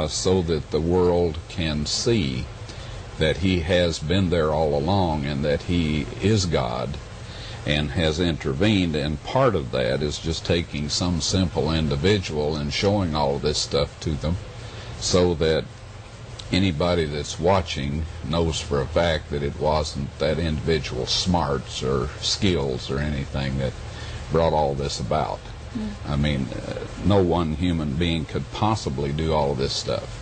so that the world can see that he has been there all along and that he is God and has intervened. And part of that is just taking some simple individual and showing all of this stuff to them so that anybody that's watching knows for a fact that it wasn't that individual's smarts or skills or anything that brought all this about. I mean, no one human being could possibly do all of this stuff.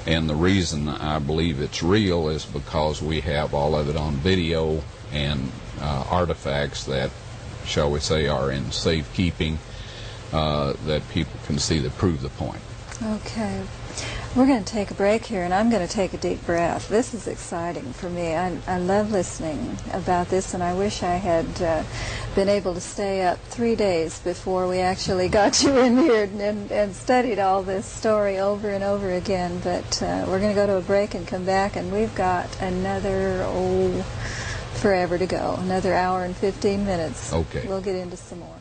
And the reason I believe it's real is because we have all of it on video and artifacts that, shall we say, are in safekeeping that people can see that prove the point. Okay. We're going to take a break here, and I'm going to take a deep breath. This is exciting for me. I love listening about this, and I wish I had been able to stay up 3 days before we actually got you in here and studied all this story over and over again. But we're going to go to a break and come back, and we've got another, forever to go, another hour and 15 minutes. Okay. We'll get into some more.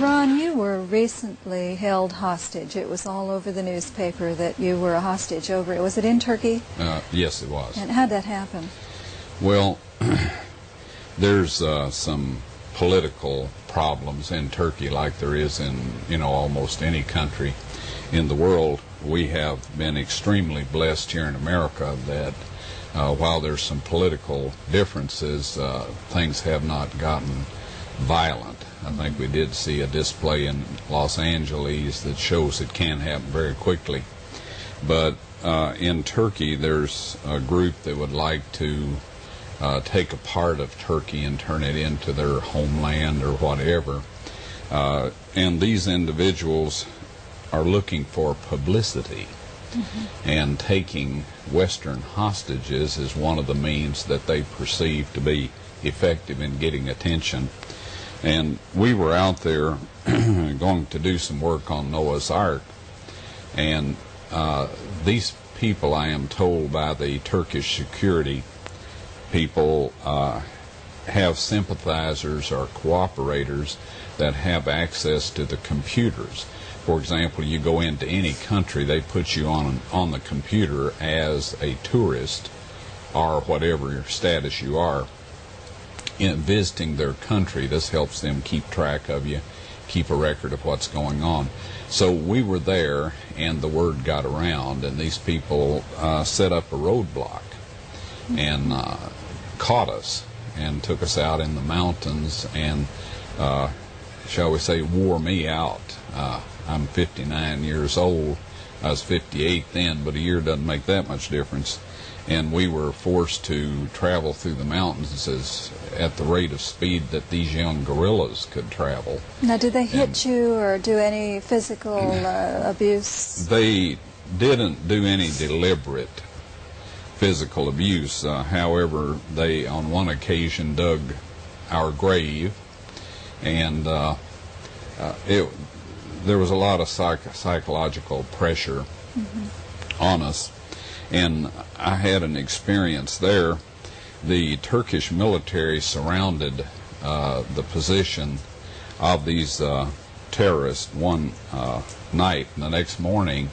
Ron, you were recently held hostage. It was all over the newspaper that you were a hostage over it. Was it in Turkey? Yes, it was. And how'd that happen? Well, there's some political problems in Turkey like there is in, almost any country in the world. We have been extremely blessed here in America that while there's some political differences, things have not gotten violent. I think we did see a display in Los Angeles that shows it can happen very quickly. But in Turkey, there's a group that would like to take a part of Turkey and turn it into their homeland or whatever. And these individuals are looking for publicity. And taking Western hostages is one of the means that they perceive to be effective in getting attention. And we were out there going to do some work on Noah's Ark, and these people, I am told by the Turkish security people, have sympathizers or cooperators that have access to the computers. For example, you go into any country, they put you on the computer as a tourist or whatever your status you are. In visiting their country, this helps them keep track of you, keep a record of what's going on. So we were there, and the word got around, and these people set up a roadblock and caught us and took us out in the mountains and, shall we say, wore me out. I'm 59 years old. I was 58 then, but a year doesn't make that much difference. And we were forced to travel through the mountains at the rate of speed that these young gorillas could travel. Now, did they hit you or do any physical abuse? They didn't do any deliberate physical abuse. However, they on one occasion dug our grave, and there was a lot of psychological pressure on us. And I had an experience there. The Turkish military surrounded the position of these terrorists one night, and the next morning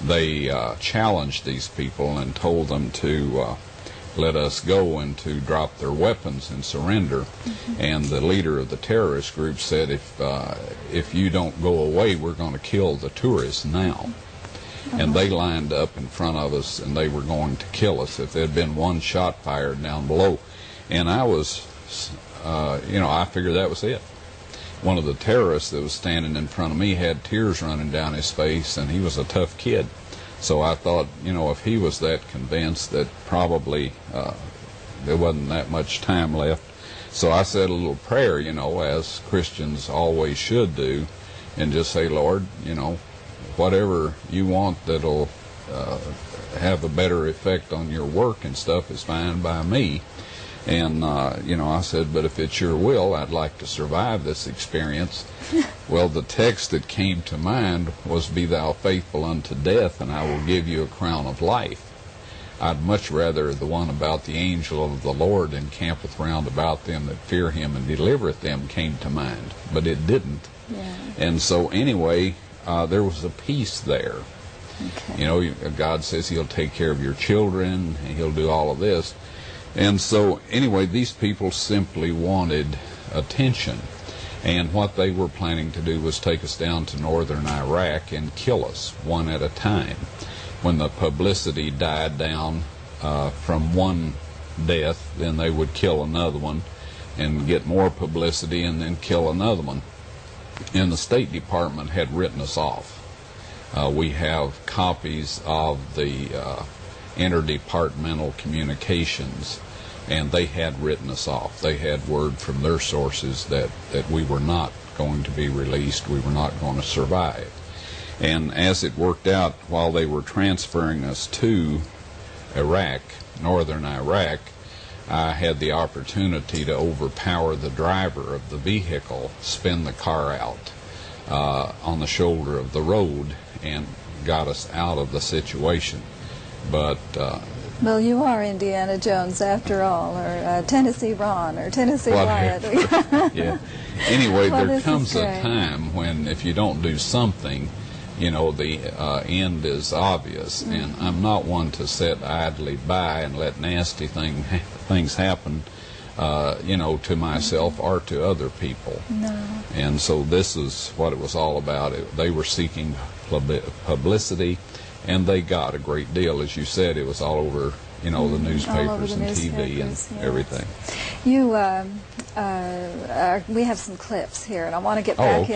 they challenged these people and told them to let us go and to drop their weapons and surrender. And the leader of the terrorist group said, if you don't go away, we're going to kill the tourists now. And they lined up in front of us, and they were going to kill us if there had been one shot fired down below. And I was, I figured that was it. One of the terrorists that was standing in front of me had tears running down his face, and he was a tough kid. So I thought, if he was that convinced, that probably there wasn't that much time left. So I said a little prayer, as Christians always should do, and just say, Lord, whatever you want that'll have a better effect on your work and stuff is fine by me. And, I said, but if it's your will, I'd like to survive this experience. Well, the text that came to mind was, be thou faithful unto death, and I will give you a crown of life. I'd much rather the one about the angel of the Lord encampeth round about them that fear him and delivereth them came to mind, but it didn't. Yeah. And so anyway, there was a peace there. Okay. God says he'll take care of your children, and he'll do all of this. And so anyway, these people simply wanted attention. And what they were planning to do was take us down to northern Iraq and kill us one at a time. When the publicity died down from one death, then they would kill another one and get more publicity and then kill another one. And the State Department had written us off. We have copies of the interdepartmental communications, and they had written us off. They had word from their sources that we were not going to be released, we were not going to survive. And as it worked out, while they were transferring us to Iraq, northern Iraq, I had the opportunity to overpower the driver of the vehicle, spin the car out on the shoulder of the road, and got us out of the situation. But well, you are Indiana Jones after all, or Tennessee Ron, or Tennessee Wyatt. Yeah. Anyway, Well, there this comes is a great. time when if you don't do something, the end is obvious. Mm-hmm. And I'm not one to sit idly by and let nasty things happen, to myself or to other people. No. And so this is what it was all about. They were seeking publicity, and they got a great deal. As you said, it was all over, the newspapers and TV and yes. everything. You, we have some clips here, and I want to get back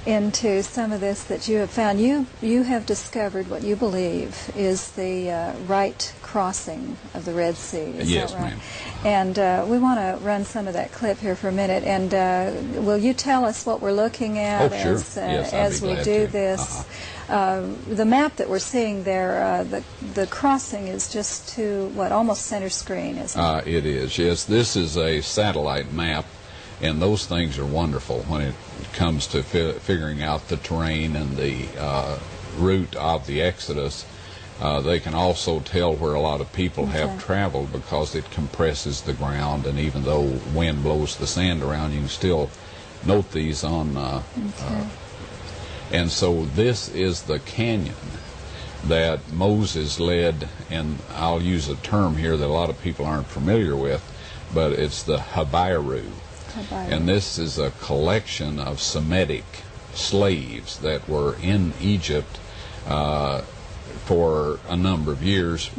into some of this that you have found. You have discovered what you believe is the right crossing of the Red Sea. Is Yes, that right? ma'am. And we want to run some of that clip here for a minute. And will you tell us what we're looking at Oh, sure. As, Yes, I'd as be we glad do to. this? The map that we're seeing there, the crossing is just to, almost center screen, isn't it? It is, yes. This is a satellite map, and those things are wonderful when it comes to figuring out the terrain and the route of the Exodus. They can also tell where a lot of people have traveled because it compresses the ground, and even though wind blows the sand around, you can still note these on and so this is the canyon that Moses led, and I'll use a term here that a lot of people aren't familiar with, but it's the Habiru. And this is a collection of Semitic slaves that were in Egypt for a number of years.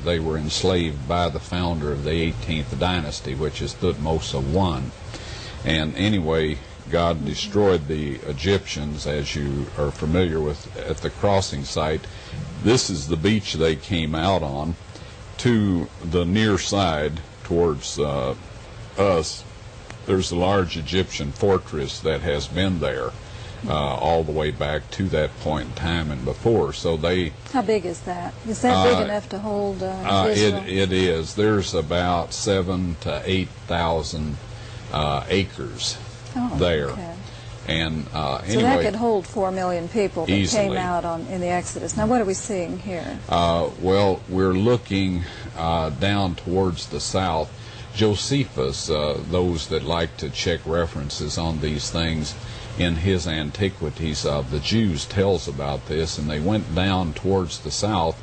They were enslaved by the founder of the 18th dynasty, which is Thutmose I. And anyway, God destroyed the Egyptians, as you are familiar with, at the crossing site. This is the beach they came out on. To the near side, towards us, there's a large Egyptian fortress that has been there all the way back to that point in time and before. So they... How big is that? Is that big enough to hold Israel? It is. There's about 7,000 to 8,000 acres there. Okay. And So anyway, that could hold 4 million people that easily came out in the Exodus. Now, what are we seeing here? well, we're looking down towards the south. Josephus, those that like to check references on these things, in his Antiquities of the Jews tells about this, and they went down towards the south,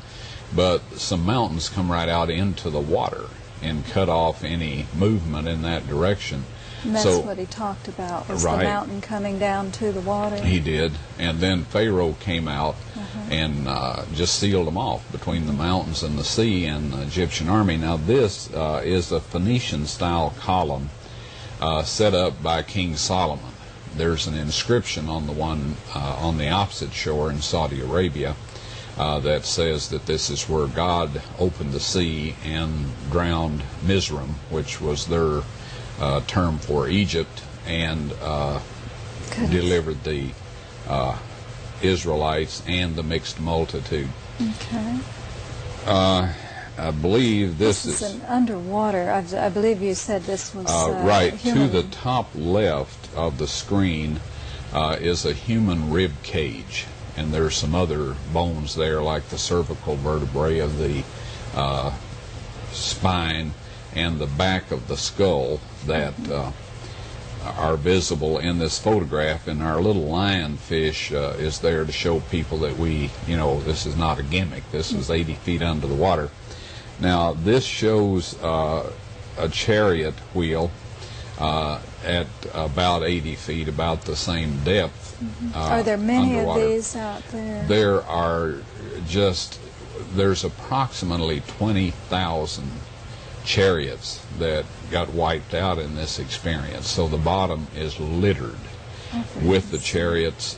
but some mountains come right out into the water and cut off any movement in that direction. And that's So, what he talked about, was right. the mountain coming down to the water. He did, and then Pharaoh came out and just sealed them off between the mountains and the sea and the Egyptian army. Now this is a Phoenician-style column set up by King Solomon. There's an inscription on the one on the opposite shore in Saudi Arabia that says that this is where God opened the sea and drowned Mizraim, which was their term for Egypt, and delivered the Israelites and the mixed multitude. Okay. I believe this is an underwater. I believe you said this was right human. to the top left of the screen is a human rib cage, and there's some other bones there, like the cervical vertebrae of the spine and the back of the skull that are visible in this photograph. And our little lionfish is there to show people that this is not a gimmick. This is 80 feet under the water. Now, this shows a chariot wheel at about 80 feet, about the same depth. Are there many underwater. of these out there? There's approximately 20,000 chariots that got wiped out in this experience. So the bottom is littered with the chariots'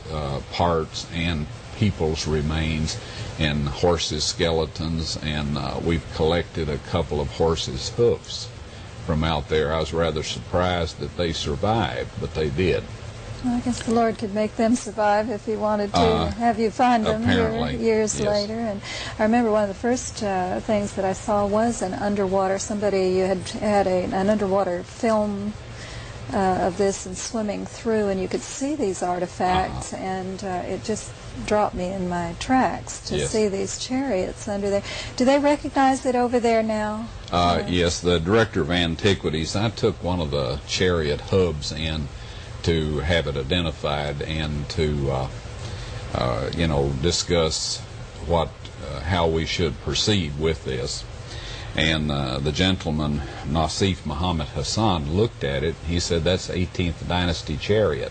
parts and people's remains and horses' skeletons, and we've collected a couple of horses' hoofs from out there. I was rather surprised that they survived, but they did. Well, I guess the Lord could make them survive if He wanted to have you find them here years later. And I remember one of the first things that I saw was an underwater. Somebody had an underwater film of this and swimming through, and you could see these artifacts, and it just dropped me in my tracks to see these chariots under there. Do they recognize it over there now? Yes, the director of antiquities. I took one of the chariot hubs in to have it identified and to discuss how we should proceed with this. And the gentleman, Nasif Muhammad Hassan, looked at it. He said, that's 18th dynasty chariot.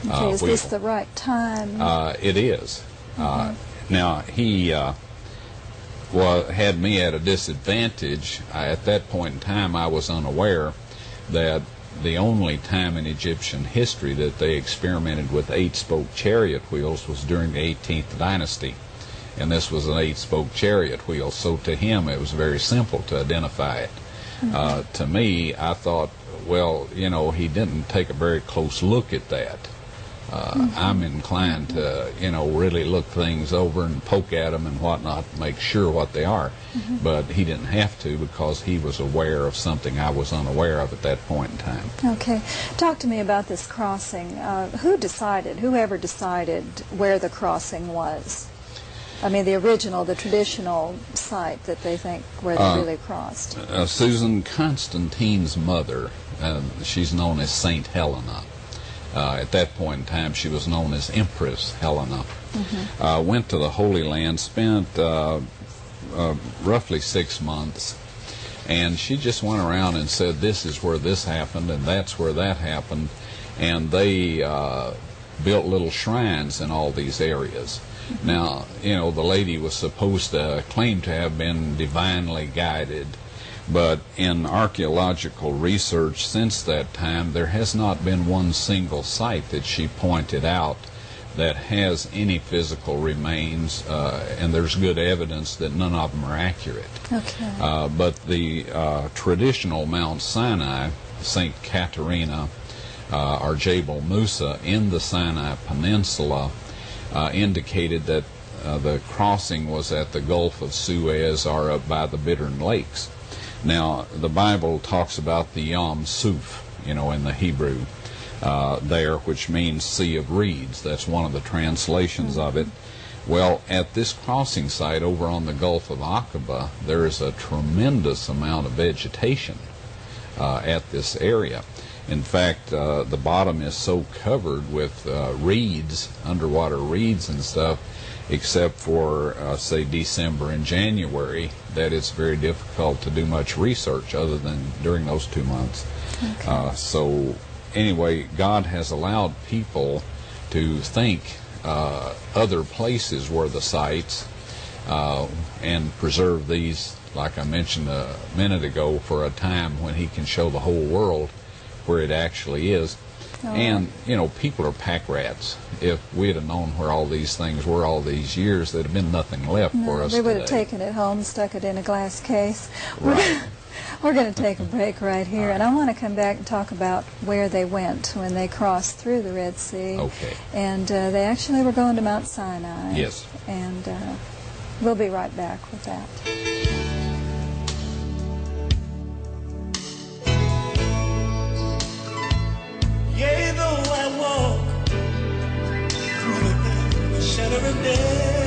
Okay, is this the right time? It is. Now, he had me at a disadvantage. At that point in time, I was unaware that the only time in Egyptian history that they experimented with 8-spoke chariot wheels was during the 18th dynasty. And this was an 8-spoke chariot wheel, so to him it was very simple to identify it. To me, I thought, well, he didn't take a very close look at that. I'm inclined to, really look things over and poke at them and whatnot, make sure what they are. But he didn't have to, because he was aware of something I was unaware of at that point in time. Okay. Talk to me about this crossing. Whoever decided where the crossing was? I mean, the original, the traditional site that they think where they really crossed. Susan Constantine's mother, she's known as Saint Helena. At that point in time, she was known as Empress Helena. Went to the Holy Land, spent roughly 6 months, and she just went around and said, this is where this happened, and that's where that happened, and they built little shrines in all these areas. Now, the lady was supposed to claim to have been divinely guided, but in archaeological research since that time, there has not been one single site that she pointed out that has any physical remains, and there's good evidence that none of them are accurate. Okay. But the traditional Mount Sinai, St. Katerina, or Jebel Musa in the Sinai Peninsula, indicated that the crossing was at the Gulf of Suez or up by the Bittern Lakes. Now, the Bible talks about the Yam Suf, in the Hebrew there, which means Sea of Reeds. That's one of the translations of it. Well, at this crossing site over on the Gulf of Aqaba, there is a tremendous amount of vegetation at this area. In fact, the bottom is so covered with reeds, underwater reeds and stuff, except for, say, December and January, that it's very difficult to do much research other than during those 2 months. Okay. So anyway, God has allowed people to think other places were the sites and preserve these, like I mentioned a minute ago, for a time when He can show the whole world where it actually is. And, people are pack rats. If we'd have known where all these things were all these years, there'd have been nothing left for us They would today. have taken it home, stuck it in a glass case. Right. We're going to take a break right here, and I want to come back and talk about where they went when they crossed through the Red Sea. Okay. And they actually were going to Mount Sinai. Yes. And we'll be right back with that. every day.